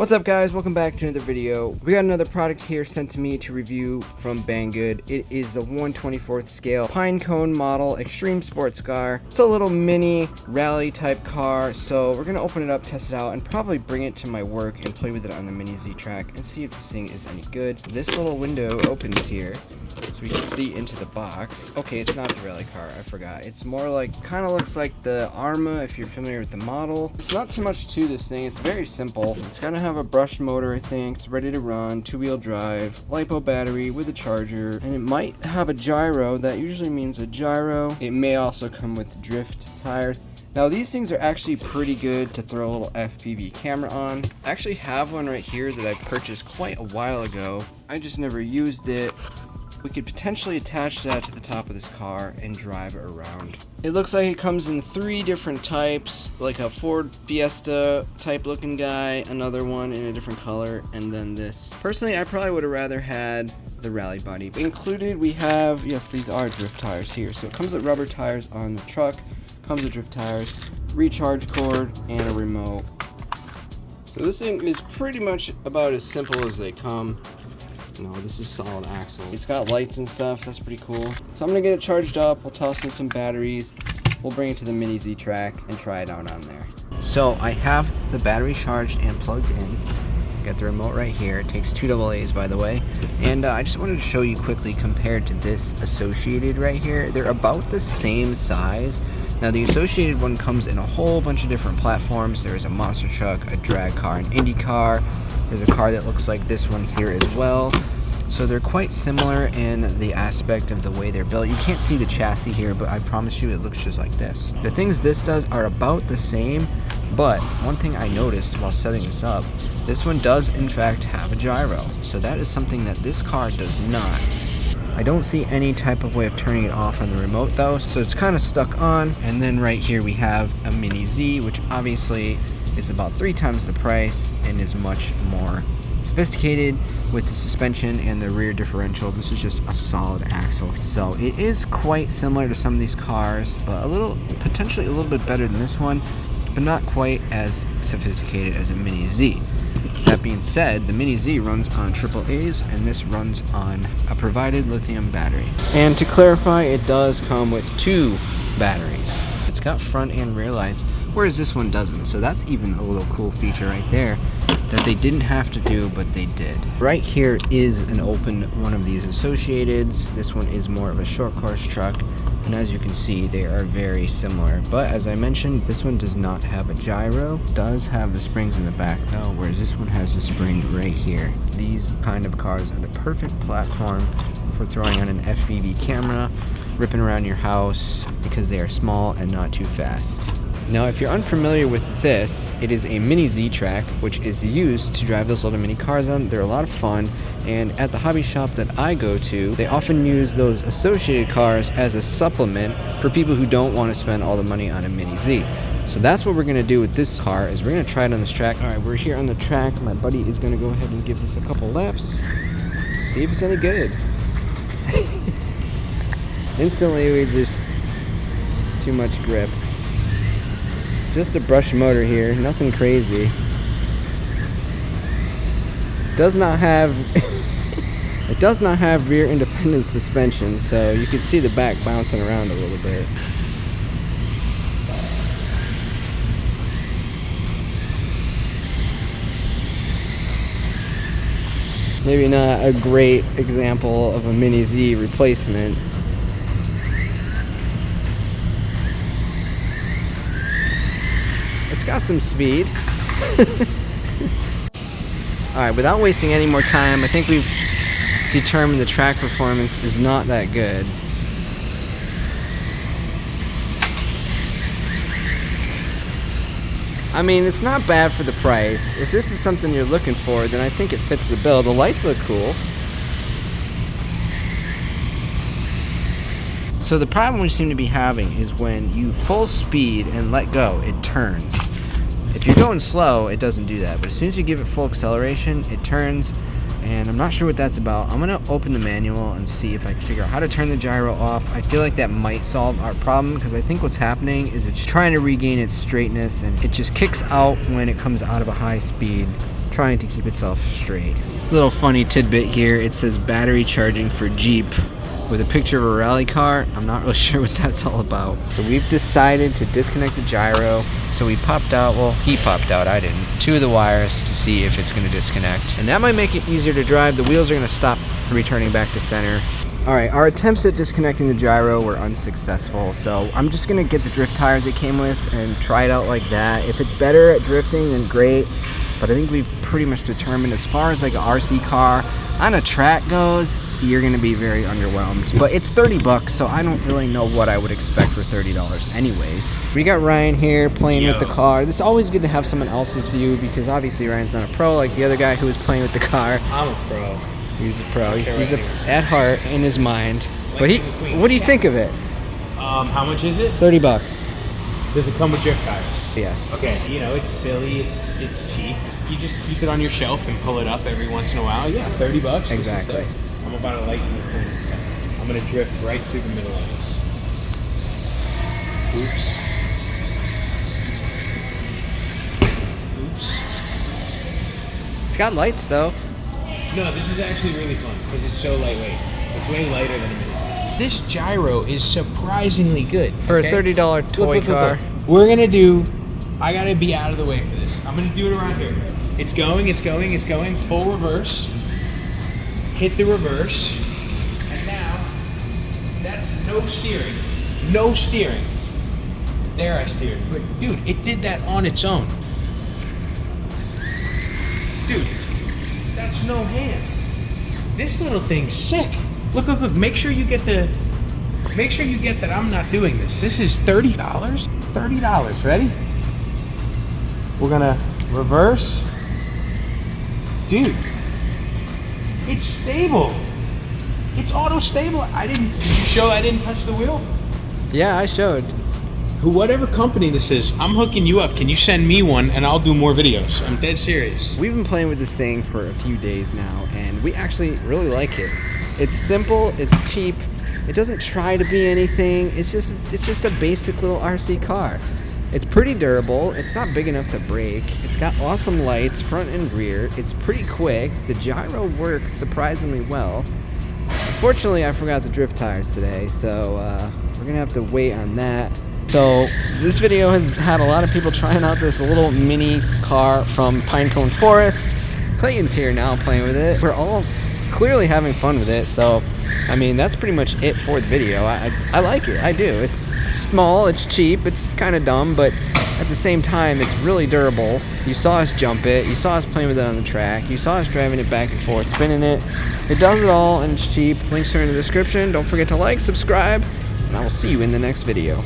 What's up guys, welcome back to another video. We got another product here sent to me to review from Banggood. It is the 1/24th scale Pinecone model extreme sports car. It's a little mini rally type car, so we're gonna open it up, test it out, and probably bring it to my work and play with it on the mini Z track and see if this thing is any good. This little window opens here so we can see into the box. Okay, it's not the rally car, I forgot. It's more like, kind of looks like the Arma if you're familiar with the model. It's not too much to this thing, it's very simple. It's gonna have a brushed motor, I think. It's ready to run, 2-wheel drive, LiPo battery with a charger, and it might have a gyro. That usually means a gyro. It may also come with drift tires. Now these things are actually pretty good to throw a little FPV camera on. I actually have one right here that I purchased quite a while ago. I just never used it. We could potentially attach that to the top of this car and drive it around. It looks like it comes in 3 different types, like a Ford Fiesta type looking guy, another one in a different color, and then this. Personally, I probably would have rather had the rally body. Included we have, yes, these are drift tires here. So it comes with rubber tires on the truck, comes with drift tires, recharge cord, and a remote. So this thing is pretty much about as simple as they come. No, this is solid axle. It's got lights and stuff, that's pretty cool. So I'm gonna get it charged up, we'll toss in some batteries, we'll bring it to the mini Z track and try it out on there. So I have the battery charged and plugged in. Got the remote right here. It takes 2 AA's, by the way. And I just wanted to show you quickly compared to this Associated right here. They're about the same size. Now the Associated one comes in a whole bunch of different platforms. There's a monster truck, a drag car, an Indy car. There's a car that looks like this one here as well. So they're quite similar in the aspect of the way they're built. You can't see the chassis here, but I promise you it looks just like this. The things this does are about the same, but one thing I noticed while setting this up, this one does in fact have a gyro. So that is something that this car does not. I don't see any type of way of turning it off on the remote though, so it's kind of stuck on. And then right here we have a Mini Z, which obviously is about 3 times the price and is much more sophisticated with the suspension and the rear differential. This is just a solid axle. So it is quite similar to some of these cars, but potentially a little bit better than this one, but not quite as sophisticated as a Mini Z. That being said, the Mini Z runs on AAA's and this runs on a provided lithium battery. And to clarify, it does come with 2 batteries. It's got front and rear lights, whereas this one doesn't. So that's even a little cool feature right there that they didn't have to do, but they did. Right here is an open one of these Associateds. This one is more of a short course truck, and as you can see, they are very similar. But as I mentioned, this one does not have a gyro. It does have the springs in the back though, whereas this one has a spring right here. These kind of cars are the perfect platform for throwing on an FPV camera, ripping around your house, because they are small and not too fast. Now, if you're unfamiliar with this, it is a mini Z track, which is used to drive those little mini cars on. They're a lot of fun, and at the hobby shop that I go to, they often use those Associated cars as a supplement for people who don't want to spend all the money on a mini Z. So that's what we're going to do with this car, is we're going to try it on this track. Alright, we're here on the track. My buddy is going to go ahead and give this a couple laps, see if it's any good. Instantly, we just too much grip. Just a brush motor here, nothing crazy. Does not have it does not have rear independent suspension, so you can see the back bouncing around a little bit. Maybe not a great example of a Mini Z replacement. It's got some speed. Alright, without wasting any more time, I think we've determined the track performance is not that good. I mean, it's not bad for the price. If this is something you're looking for, then I think it fits the bill. The lights look cool. So the problem we seem to be having is when you full speed and let go, it turns. If you're going slow, it doesn't do that. But as soon as you give it full acceleration, it turns. And I'm not sure what that's about. I'm going to open the manual and see if I can figure out how to turn the gyro off. I feel like that might solve our problem, because I think what's happening is it's trying to regain its straightness, and it just kicks out when it comes out of a high speed. trying to keep itself straight. Little funny tidbit here, it says battery charging for Jeep with a picture of a rally car. I'm not really sure what that's all about. So we've decided to disconnect the gyro. So we popped out, well, he popped out, I didn't, 2 of the wires to see if it's gonna disconnect. And that might make it easier to drive. The wheels are gonna stop returning back to center. All right, our attempts at disconnecting the gyro were unsuccessful. So I'm just gonna get the drift tires it came with and try it out like that. If it's better at drifting, then great. But I think we've pretty much determined, as far as like an RC car on a track goes, you're gonna be very underwhelmed. But it's 30 bucks, so I don't really know what I would expect for $30 anyways. We got Ryan here playing with the car. It's always good to have someone else's view, because obviously Ryan's not a pro like the other guy who was playing with the car. I'm a pro. He's a pro. He's at heart, in his mind. But what do you think of it? How much is it? 30 bucks. Does it come with drift tires? Yes. Okay, you know, it's silly, it's cheap. You just keep it on your shelf and pull it up every once in a while. Yeah, 30 bucks. Exactly. I'm about to lighten the clean and stuff. I'm gonna drift right through the middle of this. Oops. It's got lights though. No, this is actually really fun because it's so lightweight. It's way lighter than it is. This gyro is surprisingly good. For a $30 toy car. We're gonna do, I gotta be out of the way for this. I'm gonna do it around here. It's going, full reverse. Hit the reverse. And now, that's no steering. No steering. There I steered. But dude, it did that on its own. Dude, that's no hands. This little thing's sick. Look, look, look, make sure you get that I'm not doing this. This is $30. $30, ready? We're gonna reverse. Dude, it's stable. It's auto stable. Did you show I didn't touch the wheel? Yeah, I showed. Whatever company this is, I'm hooking you up. Can you send me one and I'll do more videos? I'm dead serious. We've been playing with this thing for a few days now, and we actually really like it. It's simple, it's cheap, it doesn't try to be anything. It's just a basic little RC car. It's pretty durable, it's not big enough to break, it's got awesome lights, front and rear, it's pretty quick, the gyro works surprisingly well. Unfortunately, I forgot the drift tires today, so we're gonna have to wait on that. So this video has had a lot of people trying out this little mini car from Pinecone Forest. Clayton's here now playing with it. We're all clearly having fun with it, so I mean, that's pretty much it for the video. I like it, I do. It's small, it's cheap, it's kind of dumb, but at the same time, it's really durable. You saw us jump it, you saw us playing with it on the track, you saw us driving it back and forth, spinning it. It does it all, and it's cheap. Links are in the description. Don't forget to like, subscribe, and I will see you in the next video.